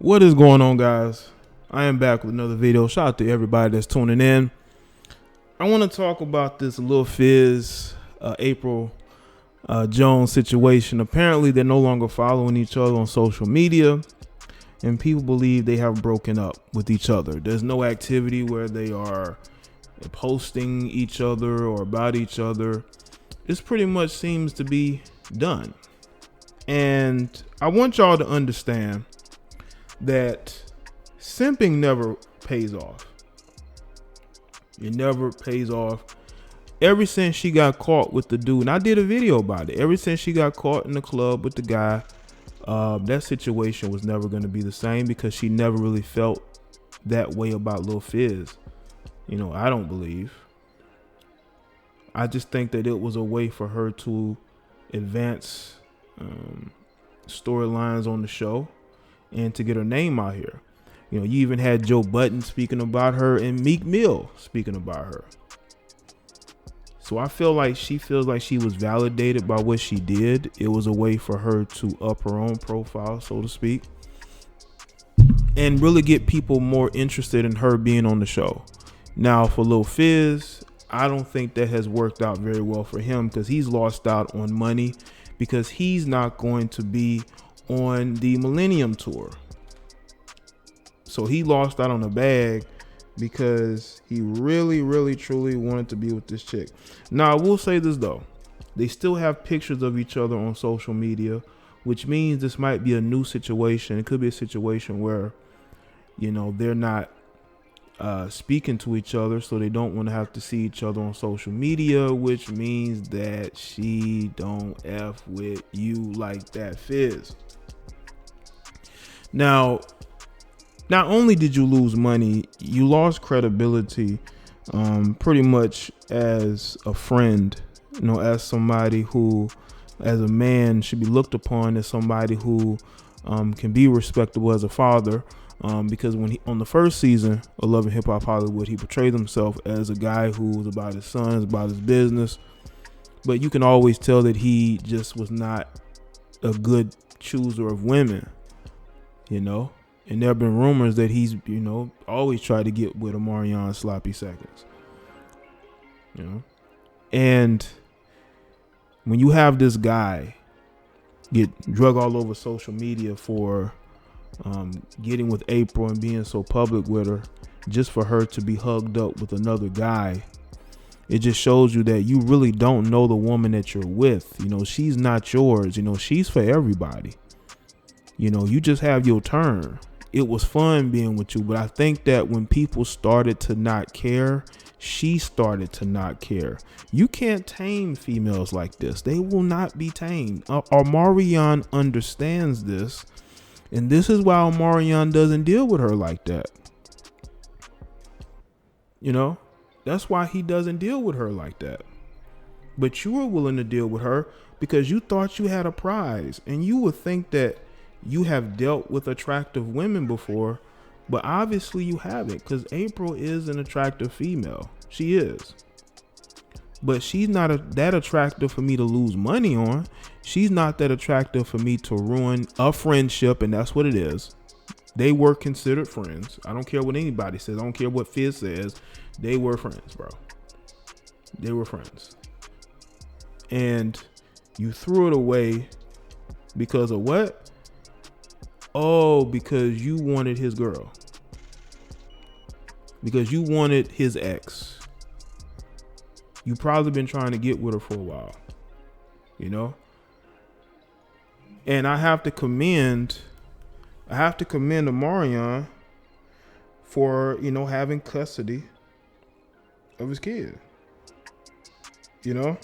What is going on, guys? I am back with another video. Shout out to everybody that's tuning in. I want to talk about this Lil Fizz, Apryl Jones situation. Apparently, they're no longer following each other on social media, and people believe they have broken up with each other. There's no activity where they are posting each other or about each other. This pretty much seems to be done. And I want y'all to understand that simping never pays off. It never pays off. Ever since she got caught with the dude, and I did a video about it. Ever since she got caught in the club with the guy, that situation was never going to be the same because she never really felt that way about Lil Fizz. You know, I don't believe. I just think that it was a way for her to advance storylines on the show and to get her name out here. You know, you even had Joe Budden speaking about her and Meek Mill speaking about her. So I feel like she feels like she was validated by what she did. It was a way for her to up her own profile, so to speak, and really get people more interested in her being on the show. Now, for Lil Fizz, I don't think that has worked out very well for him because he's lost out on money because he's not going to be on the Millennium Tour. So he lost out on a bag because he really truly wanted to be with this chick. Now, I will say this though. They still have pictures of each other on social media, which means this might be a new situation. It could be a situation where, you know, they're not speaking to each other, so they don't want to have to see each other on social media, which means that she don't F with you like that, Fizz. Now, not only did you lose money, you lost credibility pretty much as a friend, you know, as somebody who, as a man, should be looked upon as somebody who can be respectable as a father. Because when he, on the first season of Love and Hip Hop Hollywood, he portrayed himself as a guy who was about his sons, about his business. But you can always tell that he just was not a good chooser of women, you know. And there have been rumors that he's, you know, always tried to get with Omarion sloppy seconds, you know. And when you have this guy get drug all over social media for getting with Apryl and being so public with her, just for her to be hugged up with another guy, it just shows you that you really don't know the woman that you're with. You know, she's not yours. You know, she's for everybody. You know, you just have your turn. It was fun being with you, but I think that when people started to not care, she started to not care. You can't tame females like this. They will not be tamed. Omarion understands this. And this is why Omarion doesn't deal with her like that. You know, that's why he doesn't deal with her like that. But you were willing to deal with her because you thought you had a prize. And you would think that you have dealt with attractive women before, but obviously you haven't, because Apryl is an attractive female. She is. But she's not that attractive for me to lose money on. She's not that attractive for me to ruin a friendship, and that's what it is. They were considered friends. I don't care what anybody says. I don't care what Fizz says. They were friends, bro. They were friends. And you threw it away because of what? Oh, because you wanted his girl. Because you wanted his ex. You probably been trying to get with her for a while, you know? And I have to commend Omarion for, you know, having custody of his kid, you know?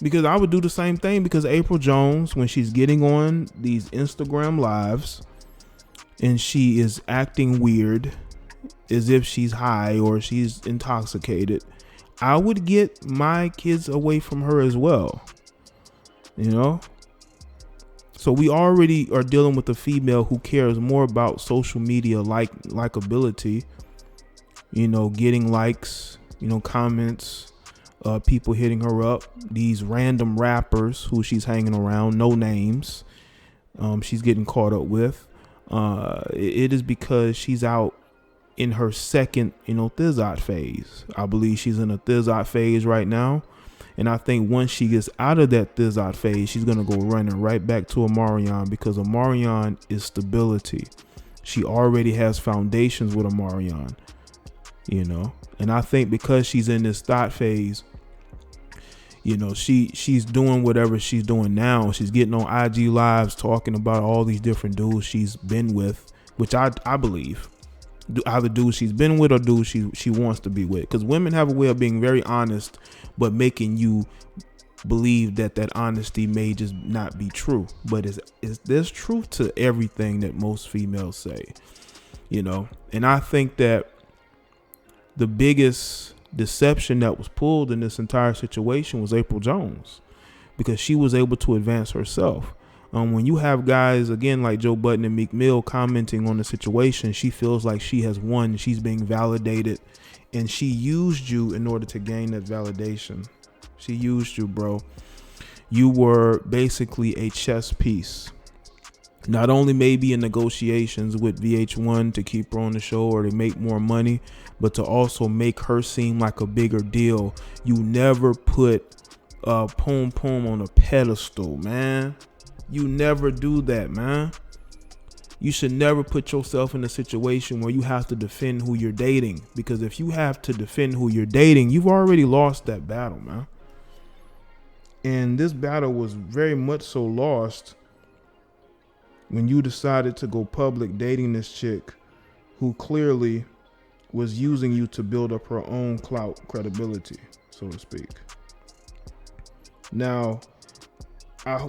Because I would do the same thing, because Apryl Jones, when she's getting on these Instagram lives and she is acting weird, as if she's high or she's intoxicated, I would get my kids away from her as well, you know? So we already are dealing with a female who cares more about social media likability, you know, getting likes, you know, comments, people hitting her up, these random rappers who she's hanging around, no names, she's getting caught up with. It is because she's out in her second, Thizzot phase. I believe she's in a Thizzot phase right now. And I think once she gets out of that Thizzot phase, she's going to go running right back to Omarion, because Omarion is stability. She already has foundations with Omarion, And I think because she's in this thought phase, she's doing whatever she's doing now. She's getting on IG lives talking about all these different dudes she's been with, which I believe either dudes she's been with or dudes she wants to be with. Because women have a way of being very honest, but making you believe that honesty may just not be true. But there's truth to everything that most females say, And I think that the biggest deception that was pulled in this entire situation was Apryl Jones, because she was able to advance herself. When you have guys, again, like Joe Budden and Meek Mill commenting on the situation, she feels like she has won. She's being validated, and she used you in order to gain that validation. She used you, bro. You were basically a chess piece. Not only maybe in negotiations with VH1 to keep her on the show or to make more money, but to also make her seem like a bigger deal. You never put Poom Poom on a pedestal, man. You never do that, man. You should never put yourself in a situation where you have to defend who you're dating, because if you have to defend who you're dating, you've already lost that battle, man. And this battle was very much so lost when you decided to go public dating this chick who clearly was using you to build up her own clout, credibility, so to speak. Now,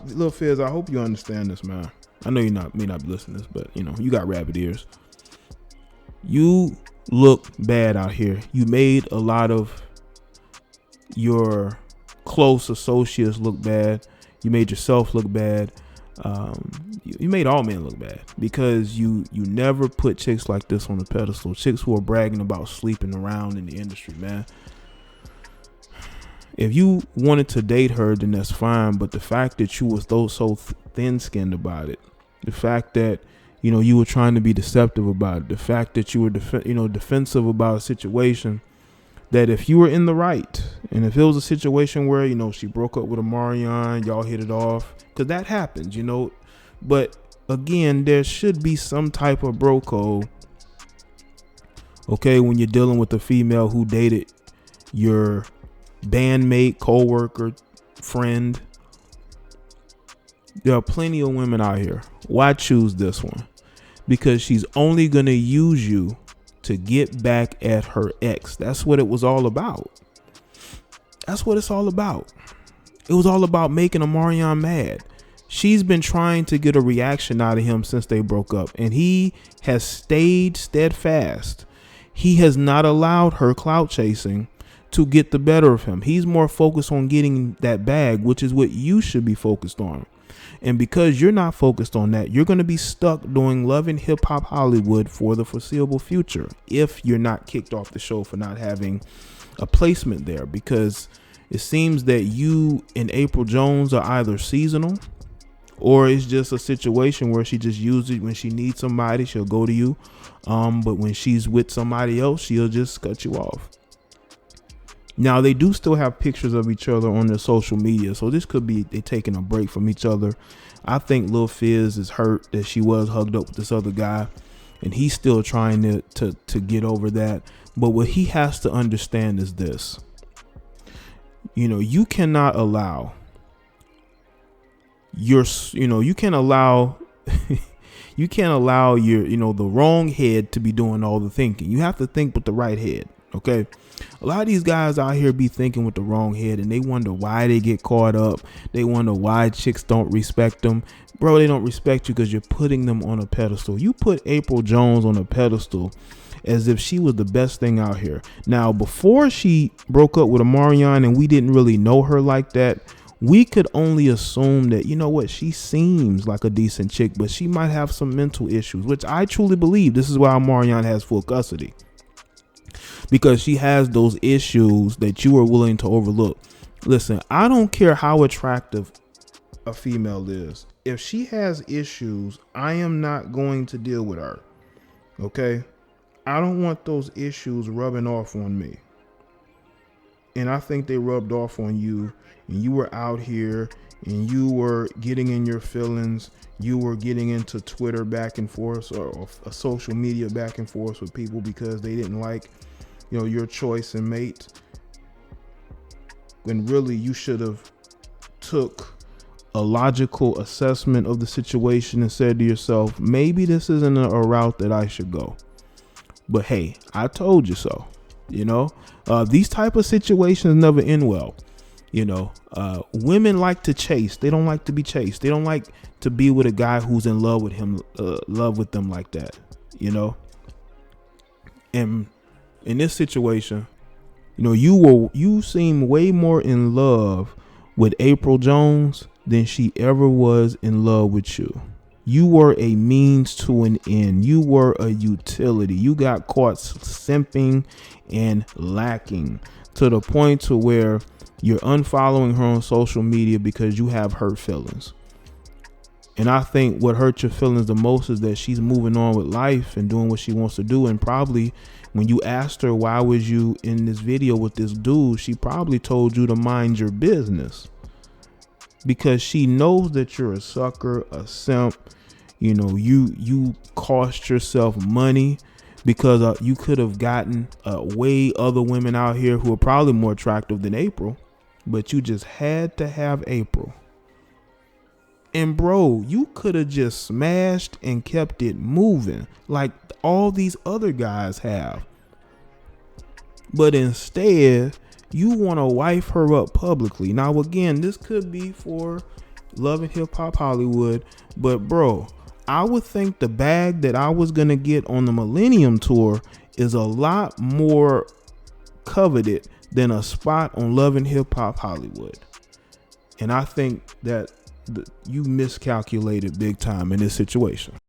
Lil Fizz, I hope you understand this, man. I know may not be listening to this, but you got rabbit ears. You look bad out here. You made a lot of your close associates look bad. You made yourself look bad. You made all men look bad, because you never put chicks like this on a pedestal. Chicks who are bragging about sleeping around in the industry, man. If you wanted to date her, then that's fine. But the fact that you was so thin-skinned about it, the fact that you were trying to be deceptive about it, the fact that you were defensive about a situation, that if you were in the right, and if it was a situation where she broke up with Omarion, y'all hit it off, because that happens, But again, there should be some type of bro code, okay, when you're dealing with a female who dated your bandmate, co-worker, friend. There are plenty of women out here. Why choose this one? Because she's only going to use you to get back at her ex. That's what it was all about. That's what it's all about. It was all about making Omarion mad. She's been trying to get a reaction out of him since they broke up, and he has stayed steadfast. He has not allowed her clout chasing to get the better of him. He's more focused on getting that bag, which is what you should be focused on. And because you're not focused on that, you're going to be stuck doing Love and Hip Hop Hollywood for the foreseeable future, if you're not kicked off the show for not having a placement there. Because it seems that you and Apryl Jones are either seasonal, or it's just a situation where she just uses it when she needs somebody, she'll go to you. But when she's with somebody else, she'll just cut you off. Now, they do still have pictures of each other on their social media, so this could be they taking a break from each other. I think Lil Fizz is hurt that she was hugged up with this other guy, and he's still trying to get over that. But what he has to understand is this. You cannot allow your you can't allow your the wrong head to be doing all the thinking. You have to think with the right head. Okay, a lot of these guys out here be thinking with the wrong head, and they wonder why they get caught up. They wonder why chicks don't respect them. Bro, they don't respect you because you're putting them on a pedestal. You put Apryl Jones on a pedestal as if she was the best thing out here. Now, before she broke up with Omarion and we didn't really know her like that, we could only assume that, she seems like a decent chick, but she might have some mental issues, which I truly believe this is why Omarion has full custody. Because she has those issues that you are willing to overlook. Listen, I don't care how attractive a female is. if she has issues, I am not going to deal with her. Okay? I don't want those issues rubbing off on me. And I think they rubbed off on you, and you were out here and you were getting in your feelings. You were getting into Twitter back and forth, or social media back and forth with people because they didn't like, your choice and mate. When really you should have took a logical assessment of the situation and said to yourself, maybe this isn't a route that I should go. But hey, I told you so. These type of situations never end well. Women like to chase. They don't like to be chased. They don't like to be with a guy who's in love with them like that. And in this situation, you seem way more in love with Apryl Jones than she ever was in love with you. You were a means to an end. You were a utility. You got caught simping and lacking to the point to where you're unfollowing her on social media because you have hurt feelings. And I think what hurt your feelings the most is that she's moving on with life and doing what she wants to do. And probably when you asked her, why was you in this video with this dude? She probably told you to mind your business because she knows that you're a sucker, a simp. You cost yourself money because you could have gotten way other women out here who are probably more attractive than Apryl, but you just had to have Apryl. And bro, you could have just smashed and kept it moving like all these other guys have. But instead, you want to wife her up publicly. Now, again, this could be for Love and Hip Hop Hollywood, but bro, I would think the bag that I was going to get on the Millennium Tour is a lot more coveted than a spot on Love and Hip Hop Hollywood. And I think that you miscalculated big time in this situation.